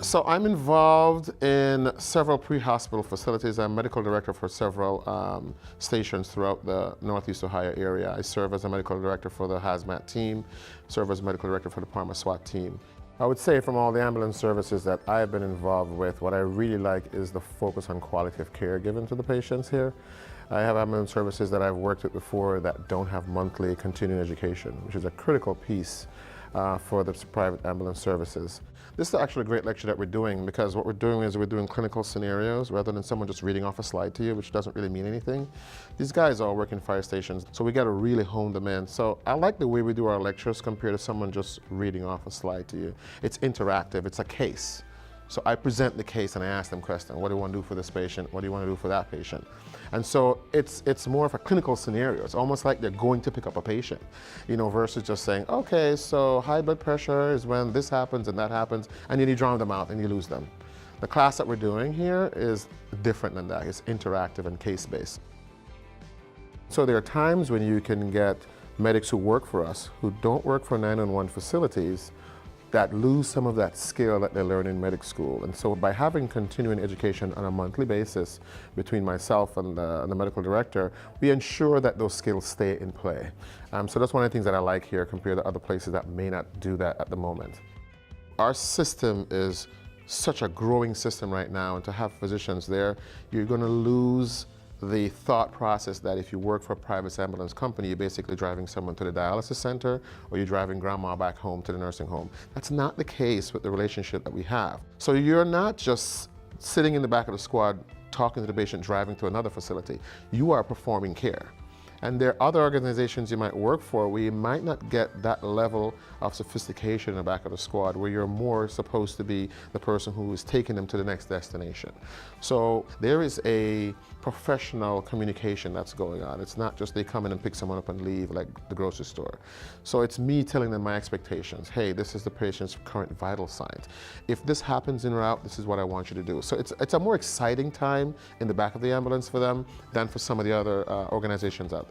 So I'm involved in several pre-hospital facilities. I'm medical director for several stations throughout the Northeast Ohio area. I serve as a medical director for the hazmat team, serve as medical director for the Parma SWAT team. I would say from all the ambulance services that I've been involved with, what I really like is the focus on quality of care given to the patients here. I have ambulance services that I've worked with before that don't have monthly continuing education, which is a critical piece for the private ambulance services. This is actually a great lecture that we're doing, because what we're doing is we're doing clinical scenarios rather than someone just reading off a slide to you, which doesn't really mean anything. These guys all work in fire stations, so we got to really hone them in. So I like the way we do our lectures compared to someone just reading off a slide to you. It's interactive, it's a case. So I present the case and I ask them questions. What do you want to do for this patient? What do you want to do for that patient? And so it's more of a clinical scenario. It's almost like they're going to pick up a patient, you know, versus just saying, okay, so high blood pressure is when this happens and that happens, and then you drown them out and you lose them. The class that we're doing here is different than that. It's interactive and case-based. So there are times when you can get medics who work for us, who don't work for 911 facilities, that lose some of that skill that they learn in medic school. And so by having continuing education on a monthly basis between myself and the medical director, we ensure that those skills stay in play. So that's one of the things that I like here compared to other places that may not do that at the moment. Our system is such a growing system right now, and to have physicians there, you're going to lose the thought process that if you work for a private ambulance company, you're basically driving someone to the dialysis center or you're driving grandma back home to the nursing home. That's not the case with the relationship that we have. So you're not just sitting in the back of the squad talking to the patient driving to another facility. You are performing care. And there are other organizations you might work for where you might not get that level of sophistication in the back of the squad, where you're more supposed to be the person who is taking them to the next destination. So there is a professional communication that's going on. It's not just they come in and pick someone up and leave like the grocery store. So it's me telling them my expectations. Hey, this is the patient's current vital signs. If this happens en route, this is what I want you to do. So it's a more exciting time in the back of the ambulance for them than for some of the other organizations out there.